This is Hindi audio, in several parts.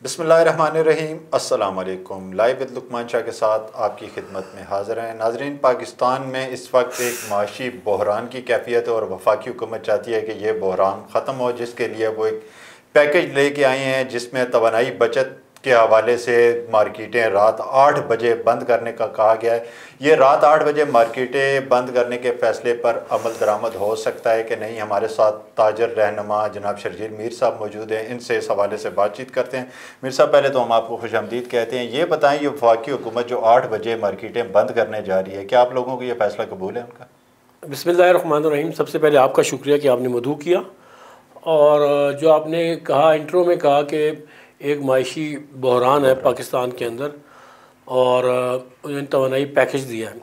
बिस्मिल्लाहिर्रहमानिर्रहीम। अस्सलाम वालेकुम। लाइव विद लुकमान शाह के साथ आपकी खिदमत में हाज़िर हैं। नाज़रीन, पाकिस्तान में इस वक्त एक माशी बहरान की कैफियत और वफाकी हुकूमत चाहती है कि ये बहरान ख़त्म हो, जिसके लिए वो एक पैकेज लेके आए हैं जिसमें तवानाई बचत के हवाले से मार्केटें रात 8 बजे बंद करने का कहा गया है। ये रात 8 बजे मार्केटें बंद करने के फ़ैसले पर अमल दरामद हो सकता है कि नहीं। हमारे साथ ताजर रहनुमा जनाब शर्जील मीर साहब मौजूद हैं, इनसे इस हवाले से बातचीत करते हैं। मीर साहब, पहले तो हम आपको खुशामदीद कहते हैं। ये बताएं, ये वफाकी हुकूमत जो 8 बजे मार्केटें बंद करने जा रही है, क्या आप लोगों को ये फ़ैसला कबूल है उनका? बिस्मिल्लाहिर्रहमानिर्रहीम। सबसे पहले आपका शुक्रिया कि आपने मदऊ किया, और जो आपने कहा इंट्रो में कहा कि एक माशी बहरान है पाकिस्तान के अंदर और उन्हें तवानाई पैकेज दिया है।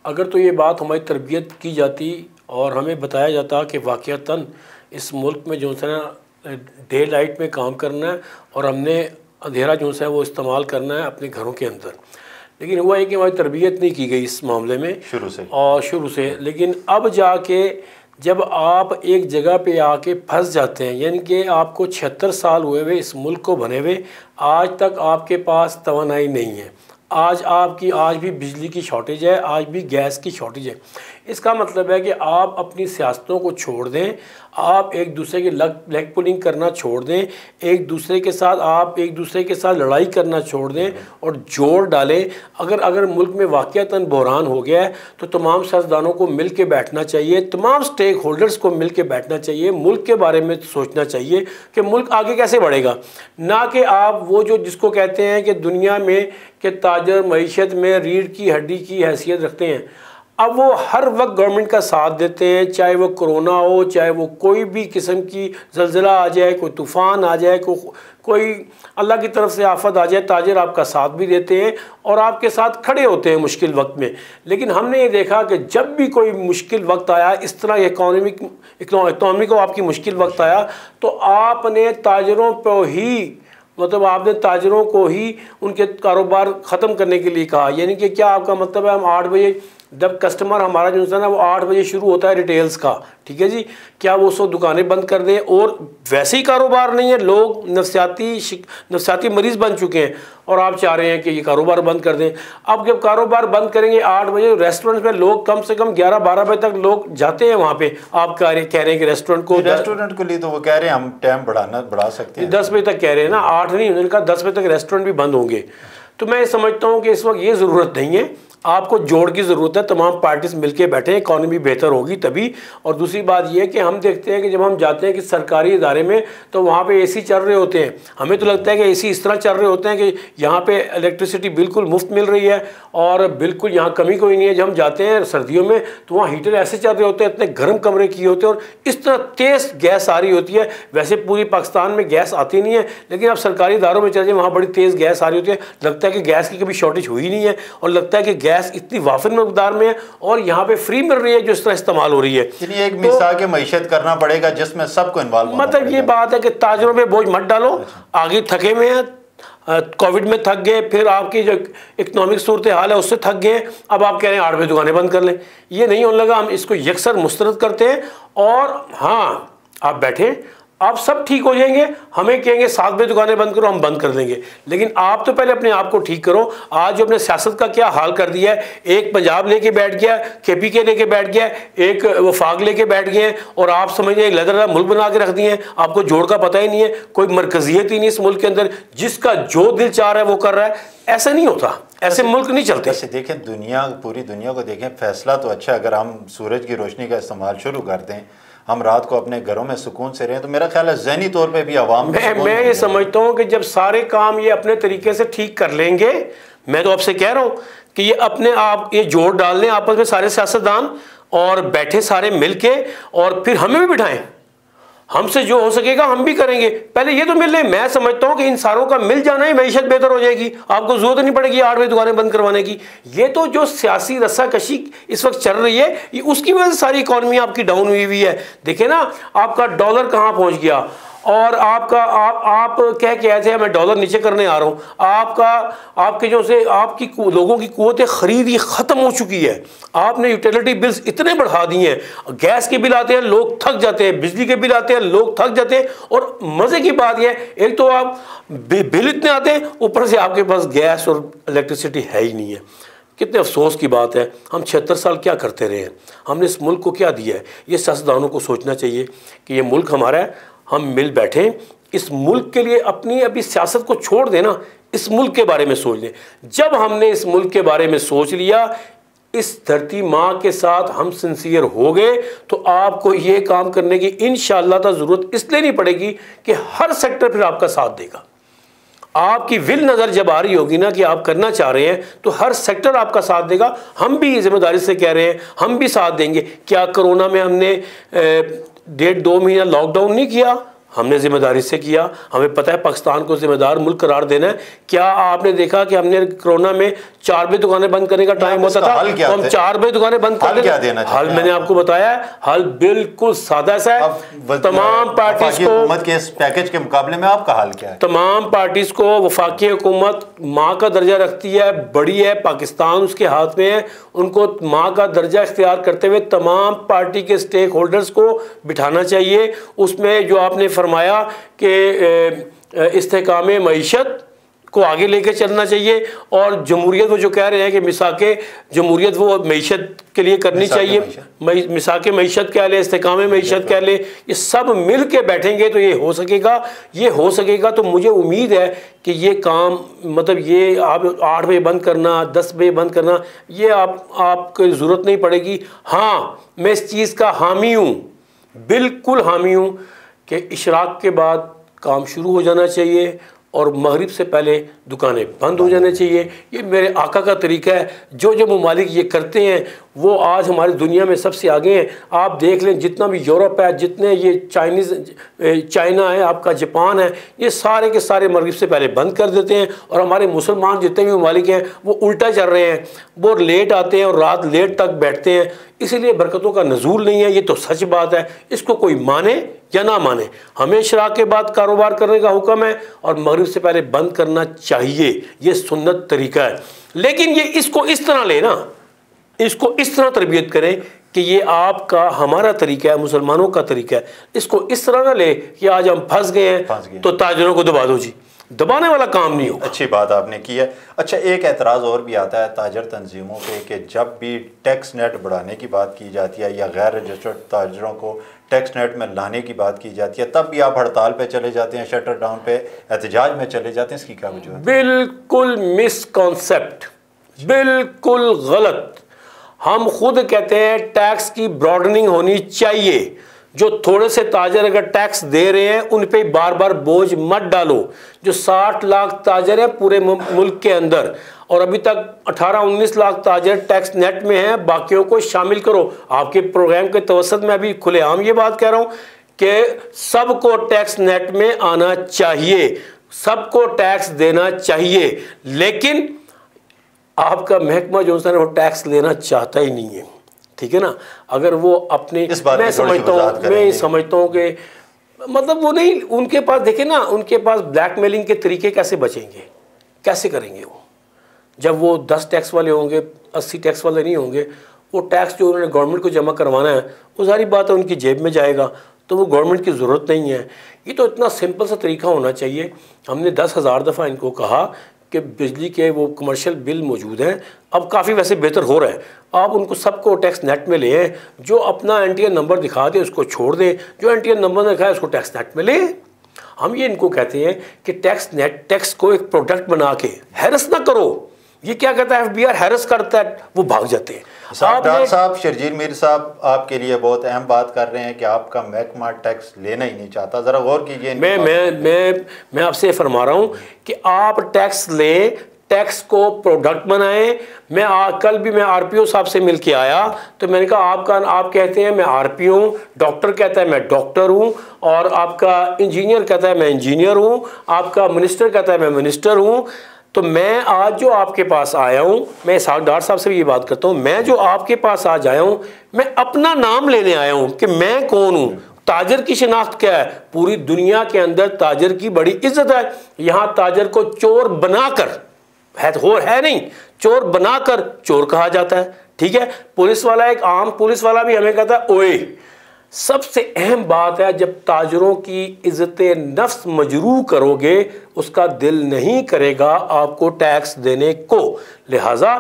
अगर तो ये बात हमारी तरबियत की जाती और हमें बताया जाता कि वाक़तन इस मुल्क में जो है डे लाइट में काम करना है और हमने अंधेरा जो है वो इस्तेमाल करना है अपने घरों के अंदर, लेकिन हुआ है कि हमारी तरबियत नहीं की गई इस मामले में शुरू से। लेकिन अब जाके जब आप एक जगह पे आके फंस जाते हैं, यानी कि आपको 76 साल हुए हुए इस मुल्क को बने हुए, आज तक आपके पास तवानाई नहीं है, आज भी बिजली की शॉर्टेज है, आज भी गैस की शॉर्टेज है। इसका मतलब है कि आप अपनी सियासतों को छोड़ दें, आप एक दूसरे की लेग पुलिंग करना छोड़ दें, आप एक दूसरे के साथ लड़ाई करना छोड़ दें और जोर डालें। अगर मुल्क में वाक़तन बहरान हो गया है तो तमाम सियासतदानों को मिल के बैठना चाहिए, तमाम स्टेक होल्डर्स को मिल के बैठना चाहिए, मुल्क के बारे में सोचना चाहिए कि मुल्क आगे कैसे बढ़ेगा। ना कि आप वो जो जिसको कहते हैं कि दुनिया में कि ताजर मईशत में रीढ़ की हड्डी की हैसियत रखते हैं, अब वो हर वक्त गवर्नमेंट का साथ देते हैं, चाहे वो कोरोना हो, चाहे वो कोई भी किस्म की ज़लज़ला आ जाए, कोई तूफ़ान आ जाए, कोई अल्लाह की तरफ से आफत आ जाए, ताजर आपका साथ भी देते हैं और आपके साथ खड़े होते हैं मुश्किल वक्त में। लेकिन हमने ये देखा कि जब भी कोई मुश्किल वक्त आया, इस तरह इकनॉमी को आपकी मुश्किल वक्त आया, तो आपने ताजरों पर ही आपने ताजरों को ही उनके कारोबार ख़त्म करने के लिए कहा। यानी कि क्या आपका मतलब है हम 8 बजे, जब कस्टमर हमारा जो है ना वो 8 बजे शुरू होता है रिटेल्स का, ठीक है जी, क्या वो 100 दुकानें बंद कर दें? और वैसे ही कारोबार नहीं है, लोग नफसियाती मरीज़ बन चुके हैं और आप चाह रहे हैं कि ये कारोबार बंद कर दें। अब जब कारोबार बंद करेंगे 8 बजे, रेस्टोरेंट में लोग कम से कम 11-12 बजे तक लोग जाते हैं वहाँ पे। आप कह रहे हैं कि रेस्टोरेंट को लिए तो वो कह रहे हैं हम टाइम बढ़ा सकते हैं, 10 बजे तक कह रहे हैं ना, 8 नहीं, उन्होंने कहा 10 बजे तक रेस्टोरेंट भी बंद होंगे। तो मैं समझता हूँ कि इस वक्त ये ज़रूरत नहीं है, आपको जोड़ की ज़रूरत है, तमाम पार्टीज मिलके बैठे, इकॉनमी बेहतर होगी तभी। और दूसरी बात यह है कि हम देखते हैं कि जब हम जाते हैं कि सरकारी इदारे में तो वहाँ पे एसी चल रहे होते हैं, हमें तो लगता है कि एसी इस तरह चल रहे होते हैं कि यहाँ पे इलेक्ट्रिसिटी बिल्कुल मुफ्त मिल रही है और बिल्कुल यहाँ कमी कोई नहीं है। जब हम जाते हैं सर्दियों में तो वहाँ हीटर ऐसे चल रहे होते हैं, इतने गर्म कमरे किए होते हैं और इस तरह तेज़ गैस आ रही होती है। वैसे पूरी पाकिस्तान में गैस आती नहीं है, लेकिन अब सरकारी इदारों में चल जाए वहाँ बड़ी तेज़ गैस आ रही होती है, लगता है कि गैस की कभी शॉर्टेज हुई नहीं है और लगता है कि गैस इतनी वाफिर मकदार में है और यहाँ पे फ्री मिल रही है जो इस तरह इस्तेमाल हो रही है। एक मिसाल के मईशत करना पड़ेगा जिसमें सबको इन्वॉल्व होना मतलब ये बात है कि ताजरों पे बोझ मत डालो, आगे थके हुए हैं, कोविड में थक गए, फिर आपकी जो इकोनॉमिक सूरत हाल है उससे थक गए, अब आप कह रहे हैं 8 बजे दुकानें बंद कर लें। ये नहीं होने लगा, हम इसको यकसर मुस्तरद करते हैं और हाँ आप बैठें, आप सब ठीक हो जाएंगे। हमें कहेंगे 7 बजे दुकानें बंद करो, हम बंद कर देंगे, लेकिन आप तो पहले अपने आप को ठीक करो। आज जो अपने सियासत का क्या हाल कर दिया है, एक पंजाब लेके बैठ गया, KPK लेके बैठ गया, एक वफाक लेके बैठ गए और आप समझिए एक लदर मुल्क बना के रख दिए हैं। आपको जोड़ का पता ही नहीं है, कोई मरकजियत ही नहीं इस मुल्क के अंदर, जिसका जो दिल चाह रहा है वो कर रहा है। ऐसा नहीं होता, ऐसे मुल्क नहीं चलते। ऐसे देखें पूरी दुनिया को देखें, फैसला तो अच्छा है, अगर हम सूरज की रोशनी का इस्तेमाल शुरू कर दें, हम रात को अपने घरों में सुकून से रहें, तो मेरा ख्याल है ज़हनी तौर पे भी आवाम मैं ये समझता हूँ कि जब सारे काम ये अपने तरीके से ठीक कर लेंगे, मैं तो आपसे कह रहा हूँ कि ये अपने आप ये जोड़ डाल लें आपस में सारे सियासतदान और बैठे सारे मिल के और फिर हमें भी बिठाएं, हमसे जो हो सकेगा हम भी करेंगे। पहले ये तो मिल रहे, मैं समझता हूँ कि इन सारों का मिल जाना ही मईशत बेहतर हो जाएगी, आपको जरूरत नहीं पड़ेगी 8 बजे दुकानें बंद करवाने की। ये तो जो सियासी रस्साकशी इस वक्त चल रही है, ये उसकी वजह से सारी इकॉनमी आपकी डाउन हुई है। देखिए ना, आपका डॉलर कहाँ पहुँच गया, और आप कह के आए थे मैं डॉलर नीचे करने आ रहा हूँ, आपके जो से आपकी लोगों की कुव्वत खरीद ये ख़त्म हो चुकी है। आपने यूटिलिटी बिल्स इतने बढ़ा दिए हैं, गैस के बिल आते हैं लोग थक जाते हैं, बिजली के बिल आते हैं लोग थक जाते हैं। और मज़े की बात यह है, एक तो आप बिल इतने आते हैं, ऊपर से आपके पास गैस और इलेक्ट्रिसिटी है ही नहीं है। कितने अफसोस की बात है, हम 76 साल क्या करते रहे हैं, हमने इस मुल्क को क्या दिया है। ये सियासतदानों को सोचना चाहिए कि ये मुल्क हमारा है, हम मिल बैठें इस मुल्क के लिए। अपनी अभी सियासत को छोड़ देना, इस मुल्क के बारे में सोच लें। जब हमने इस मुल्क के बारे में सोच लिया, इस धरती माँ के साथ हम सिंसियर हो गए, तो आपको ये काम करने की इंशाअल्लाह ताला ज़रूरत इसलिए नहीं पड़ेगी कि हर सेक्टर फिर आपका साथ देगा। आपकी विल नज़र जब आ रही होगी ना कि आप करना चाह रहे हैं, तो हर सेक्टर आपका साथ देगा। हम भी जिम्मेदारी से कह रहे हैं, हम भी साथ देंगे। क्या कोरोना में हमने 1.5-2 महीना लॉकडाउन नहीं किया? हमने जिम्मेदारी से किया। हमें पता है पाकिस्तान को जिम्मेदार मुल्क करार देना है। क्या आपने देखा कि हमने कोरोना में 4 बजे दुकानें बंद करने का टाइम होता था, तो हम 4 बजे दुकानें बंद कर देना? हल मैंने आपको बताया है, हल बिल्कुल सादा सा है। तमाम पार्टीज को हुकूमत के इस पैकेज के मुकाबले में आपका हाल क्या है? तमाम पार्टीज को वफाकी हुकूमत माँ का दर्जा रखती है, बड़ी है, पाकिस्तान उसके हाथ में है। उनको माँ का दर्जा इख्तियार करते हुए तमाम पार्टी के स्टेक होल्डर्स को बिठाना चाहिए। उसमें जो आपने फरमाया कि इस्तेकाम मईशत को आगे लेकर चलना चाहिए, और जमहूरियत वो जो कह रहे हैं कि मिसाके जमहूरियत वो मईशत के लिए करनी चाहिए। मिसाके मईशत कह ले, इस्तेकाम मईशत कह ले, ये सब मिल के बैठेंगे तो ये हो सकेगा। तो मुझे उम्मीद है कि ये काम, मतलब ये आप 8 बजे बंद करना, 10 बजे बंद करना, ये आपको ज़रूरत नहीं पड़ेगी। हाँ, मैं इस चीज़ का हामी हूँ, बिल्कुल हामी हूँ कि इशराक के बाद काम शुरू हो जाना चाहिए और मगरिब से पहले दुकानें बंद हो जाने चाहिए। ये मेरे आका का तरीका है। जो ममालिक ये करते हैं वो आज हमारी दुनिया में सबसे आगे हैं। आप देख लें, जितना भी यूरोप है, जितने ये चाइना है, आपका जापान है, ये सारे के सारे मगरिब से पहले बंद कर देते हैं। और हमारे मुसलमान जितने भी ममालिक हैं वो उल्टा चल रहे हैं, वो लेट आते हैं और रात लेट तक बैठते हैं, इसीलिए बरकतों का नज़ूल नहीं है। ये तो सच बात है, इसको कोई माने या ना माने, हमें इशराक के बाद कारोबार करने का हुक्म है और मगरिब से पहले बंद करना चाहिए। ये सुन्नत तरीका है। लेकिन ये इसको इस तरह लेना, इसको इस तरह तरबियत करें कि ये आपका हमारा तरीका है, मुसलमानों का तरीका है। इसको इस तरह ना ले कि आज हम फंस गए हैं तो ताजरों को दबा दो जी, दबाने वाला काम नहीं होगा। अच्छी बात आपने की है। अच्छा, एक एतराज़ और भी आता है ताजर तंजीमों पे कि जब भी टैक्स नेट बढ़ाने की बात की जाती है या गैर रजिस्टर्ड ताजरों को टैक्स नेट में लाने की बात की जाती है, तब भी आप हड़ताल पे चले जाते हैं, शटर डाउन पे एहतजाज में चले जाते हैं। इसकी क्या वजह है? बिल्कुल मिसकॉन्सेप्ट, बिल्कुल गलत। हम खुद कहते हैं टैक्स की ब्रॉडनिंग होनी चाहिए। जो थोड़े से ताजर अगर टैक्स दे रहे हैं उन पे बार बार बोझ मत डालो। जो 60 लाख ताजर है पूरे मुल्क के अंदर, और अभी तक 18-19 लाख ताजर टैक्स नेट में हैं, बाकियों को शामिल करो। आपके प्रोग्राम के तवसत में अभी खुलेआम ये बात कह रहा हूँ कि सबको टैक्स नेट में आना चाहिए, सबको टैक्स देना चाहिए। लेकिन आपका महकमा जो है वो टैक्स लेना चाहता ही नहीं है, ठीक है ना। अगर वो अपने, मैं समझता हूँ कि मतलब वो नहीं, उनके पास देखे ना, उनके पास ब्लैकमेलिंग के तरीके कैसे बचेंगे, कैसे करेंगे वो, जब वो 10 टैक्स वाले होंगे, 80 टैक्स वाले नहीं होंगे। वो टैक्स जो उन्होंने गवर्नमेंट को जमा करवाना है वो सारी बात है उनकी जेब में जाएगा, तो वो गवर्नमेंट की ज़रूरत नहीं है। ये तो इतना सिंपल सा तरीका होना चाहिए। हमने 10,000 दफ़ा इनको कहा कि बिजली के वो कमर्शियल बिल मौजूद हैं, अब काफ़ी वैसे बेहतर हो रहा है, आप उनको सबको टैक्स नेट में ले आए। जो अपना एनटीएन नंबर दिखा दे उसको छोड़ दे, जो एनटीएन नंबर दिखाए उसको टैक्स नेट में ले। हम ये इनको कहते हैं कि टैक्स नेट, टैक्स को एक प्रोडक्ट बना के हैरस ना करो। ये क्या कहता है, FBI हैरस करता है, वो भाग जाते हैं। डॉक्टर साहब, शर्जील मीर साहब आपके लिए बहुत अहम बात कर रहे हैं कि आपका महकमा टैक्स लेना ही नहीं चाहता, ज़रा गौर कीजिए। मैं आपसे फरमा रहा हूँ कि आप टैक्स लें, टैक्स को प्रोडक्ट बनाएं। कल भी मैं RPO साहब से मिल के आया तो मैंने कहा आप कहते हैं मैं RPO हूँ, डॉक्टर कहता है मैं डॉक्टर हूँ, और आपका इंजीनियर कहता है मैं इंजीनियर हूँ, आपका मिनिस्टर कहता है मैं मिनिस्टर हूँ। तो मैं आज जो आपके पास आया हूँ, मैं डॉक्टर साहब से भी ये बात करता हूँ, मैं जो आपके पास आज आया हूँ, मैं अपना नाम लेने आया हूँ कि मैं कौन हूँ, ताजर की शिनाख्त क्या है? पूरी दुनिया के अंदर ताजर की बड़ी इज्जत है। यहाँ ताजर को चोर बनाकर है नहीं, चोर बनाकर चोर कहा जाता है। ठीक है, पुलिस वाला, एक आम पुलिस वाला भी हमें कहता है ओए। सबसे अहम बात है, जब ताजरों की इज्जत नफ्स मजरू करोगे, उसका दिल नहीं करेगा आपको टैक्स देने को। लिहाजा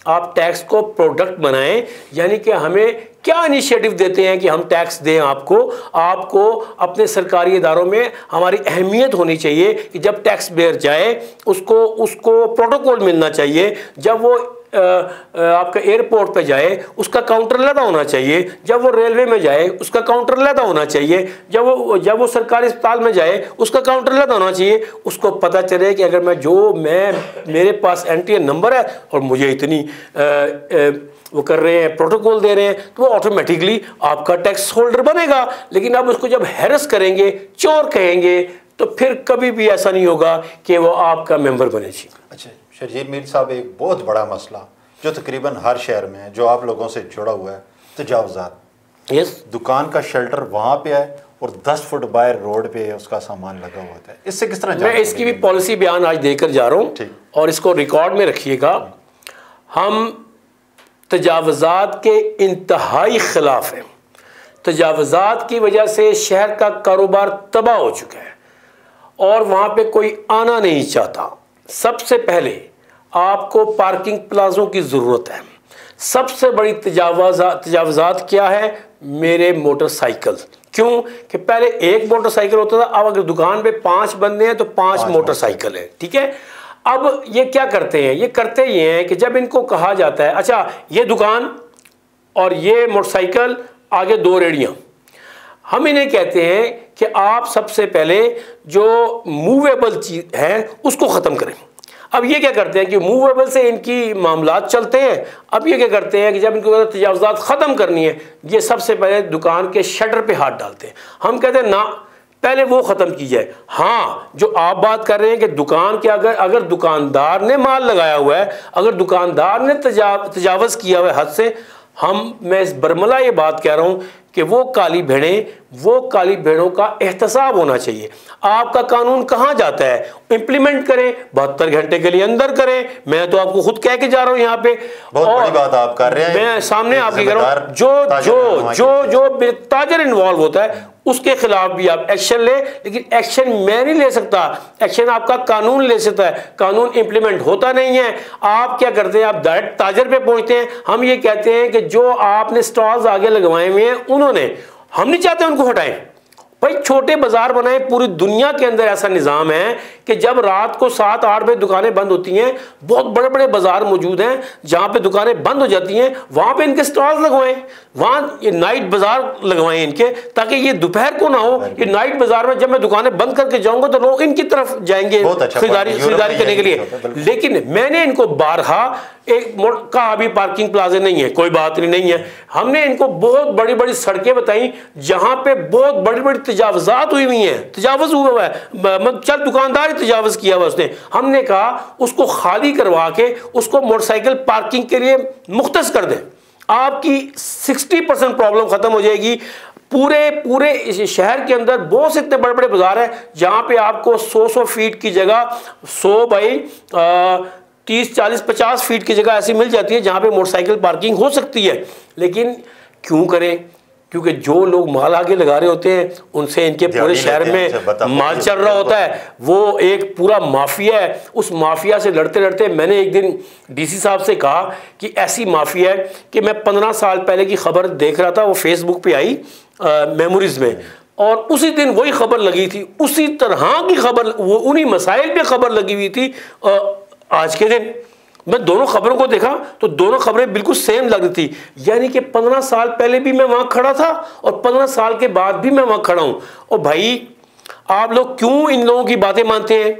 आप टैक्स को प्रोडक्ट बनाएं, यानी कि हमें क्या इनिशिएटिव देते हैं कि हम टैक्स दें आपको अपने सरकारी इदारों में हमारी अहमियत होनी चाहिए कि जब टैक्स बेयर जाए उसको प्रोटोकॉल मिलना चाहिए। जब वो आपका एयरपोर्ट पे जाए उसका काउंटर लगा होना चाहिए, जब वो रेलवे में जाए उसका काउंटर लगा होना चाहिए, जब वो सरकारी अस्पताल में जाए उसका काउंटर लगा होना चाहिए। उसको पता चले कि अगर मेरे पास एनटीएन नंबर है और मुझे इतनी वो कर रहे हैं, प्रोटोकॉल दे रहे हैं, तो वो ऑटोमेटिकली आपका टैक्स होल्डर बनेगा। लेकिन अब उसको जब हैरेस करेंगे, चोर कहेंगे, तो फिर कभी भी ऐसा नहीं होगा कि वो आपका मेंबर बने। जी अच्छा शर्जील मीर साहब, एक बहुत बड़ा मसला जो तकरीबन हर शहर में है, जो आप लोगों से जुड़ा हुआ है, तजावुज़ात। यस, दुकान का शेल्टर वहाँ पे है और 10 फुट बाहर रोड पे उसका सामान लगा हुआ है। इससे किस तरह? मैं इसकी भी पॉलिसी बयान आज देकर जा रहा हूँ और इसको रिकॉर्ड में रखिएगा। हम तजावुज़ात के इंतहाई खिलाफ हैं। तजावुज़ात की वजह से शहर का कारोबार तबाह हो चुका है और वहाँ पे कोई आना नहीं चाहता। सबसे पहले आपको पार्किंग प्लाजों की ज़रूरत है। सबसे बड़ी तजावुज़ात क्या है? मेरे मोटरसाइकिल। क्यों कि पहले एक मोटरसाइकिल होता था, अब अगर दुकान पे 5 बंदे हैं तो 5 मोटरसाइकिल है। ठीक है, अब ये क्या करते हैं? ये करते ये हैं कि जब इनको कहा जाता है अच्छा ये दुकान और ये मोटरसाइकिल, आगे 2 रेड़ियाँ, हम इन्हें कहते हैं कि आप सबसे पहले जो मूवेबल चीज़ है उसको ख़त्म करें। अब ये क्या करते हैं कि मूवेबल से इनकी मामलात चलते हैं। अब ये क्या करते हैं कि जब इनको तजावुज़ात ख़त्म करनी है, ये सबसे पहले दुकान के शटर पे हाथ डालते हैं। हम कहते हैं ना, पहले वो ख़त्म की जाए। हाँ, जो आप बात कर रहे हैं कि दुकान के अगर दुकानदार ने माल लगाया हुआ है, अगर दुकानदार ने तजावुज़ किया हुआ है हद से, मैं इस बरमला ये बात कह रहा हूँ कि वो काली भेड़ों का एहतसाब होना चाहिए। आपका कानून कहाँ जाता है? इम्प्लीमेंट करें, 72 घंटे के लिए अंदर करें। मैं तो आपको खुद कह के जा रहा हूँ यहाँ पे, बहुत बड़ी बात आप कर रहे हैं। मैं सामने आपकी कह रहा हूँ, जो ताजर इन्वॉल्व होता है उसके खिलाफ भी आप एक्शन ले। लेकिन एक्शन मैं नहीं ले सकता, एक्शन आपका कानून ले सकता है। कानून इंप्लीमेंट होता नहीं है। आप क्या करते हैं? आप डायरेक्ट ताजर पे पहुंचते हैं। हम ये कहते हैं कि जो आपने स्टॉल्स आगे लगवाए हुए हैं हम नहीं चाहते उनको हटाएं। भाई छोटे बाजार बनाए। पूरी दुनिया के अंदर ऐसा निज़ाम है कि जब रात को 7-8 बजे दुकानें बंद होती हैं, बहुत बड़े बड़े बाजार मौजूद हैं जहां पे दुकानें बंद हो जाती हैं, वहां पे इनके स्टॉल्स लगवाएं, वहां ये नाइट बाजार लगवाएं इनके, ताकि ये दोपहर को ना हो। ये नाइट बाजार में जब मैं दुकानें बंद करके जाऊंगा तो लोग इनकी तरफ जाएंगे खरीदारी करने के लिए। लेकिन मैंने इनको बारहा कहा भी पार्किंग प्लाजा नहीं है, कोई बात नहीं है। हमने इनको बहुत बड़ी बड़ी सड़कें बताई जहां पे बहुत बड़ी बड़ी तजावुज़ात हुई हैं, तजावुज़ हुआ है, चल दुकानदार ही तजावुज़ किया हुआ उसने। हमने कहा उसको खाली करवा के उसको मोटरसाइकिल पार्किंग के लिए मुख्तस कर दें, आपकी 60% प्रॉब्लम खत्म हो जाएगी। पूरे शहर के अंदर बहुत से इतने बड़े बड़े बाजार हैं जहां पे आपको 100 फीट की जगह 100 बाई 30, 40, 50 फीट की जगह ऐसी मिल जाती है जहां पे मोटरसाइकिल पार्किंग हो सकती है। लेकिन क्यों करें? क्योंकि जो लोग माल आगे लगा रहे होते हैं उनसे इनके पूरे शहर में माल चल रहा होता है। वो एक पूरा माफिया है। उस माफिया से लड़ते लड़ते मैंने एक दिन डीसी साहब से कहा कि ऐसी माफिया है कि मैं 15 साल पहले की खबर देख रहा था, वो फेसबुक पे आई मेमोरीज में, और उसी दिन वही खबर लगी थी, उसी तरह की खबर, वो उन्हीं मसाइल पे खबर लगी हुई थी। आज के दिन मैं दोनों खबरों को देखा तो दोनों खबरें बिल्कुल सेम लग रही थी। यानी कि 15 साल पहले भी मैं वहां खड़ा था और 15 साल के बाद भी मैं वहां खड़ा हूं। और भाई आप लोग क्यों इन लोगों की बातें मानते हैं?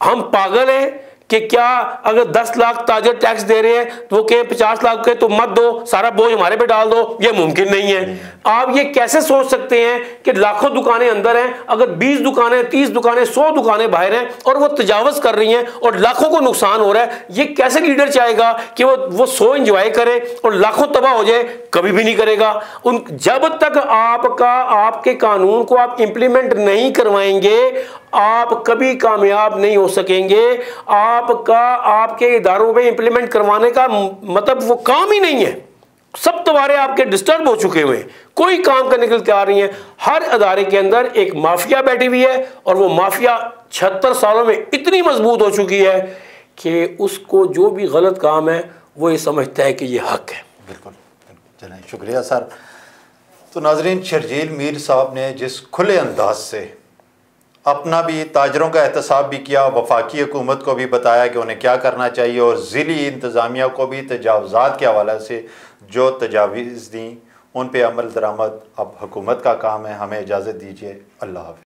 हम पागल हैं कि क्या अगर 10 लाख ताजर टैक्स दे रहे हैं तो वो कहे 50 लाख के तो मत दो, सारा बोझ हमारे पे डाल दो, ये मुमकिन नहीं है। आप ये कैसे सोच सकते हैं कि लाखों दुकानें अंदर हैं, अगर 20 दुकानें, 30 दुकानें, 100 दुकानें बाहर हैं और वो तजावज़ कर रही हैं और लाखों को नुकसान हो रहा है, ये कैसे लीडर चाहेगा कि वो 100 इंजॉय करे और लाखों तबाह हो जाए? कभी भी नहीं करेगा। जब तक आपके कानून को आप इंप्लीमेंट नहीं करवाएंगे, आप कभी कामयाब नहीं हो सकेंगे। आपके इदारों में इंप्लीमेंट करवाने का मतलब वो काम ही नहीं है। सब तवारे आपके डिस्टर्ब हो चुके हुए, कोई काम करने के लिए तैयार नहीं है। हर अदारे के अंदर एक माफिया बैठी हुई है और वो माफिया 76 सालों में इतनी मजबूत हो चुकी है कि उसको जो भी गलत काम है वो ये समझता है कि ये हक है। बिल्कुल, चलें, शुक्रिया सर। तो नाजरीन, शर्जील मीर साहब ने जिस खुले अंदाज से अपना भी ताजरों का एहतसाब भी किया, वफाकी हुकूमत को भी बताया कि उन्हें क्या करना चाहिए और ज़िली इंतज़ामिया को भी तजावज़ात के हवाले से जो तजावीज़ दी उन पर अमल दरामद अब हुकूमत का काम है। हमें इजाज़त दीजिए। अल्लाह हाफ़िज़।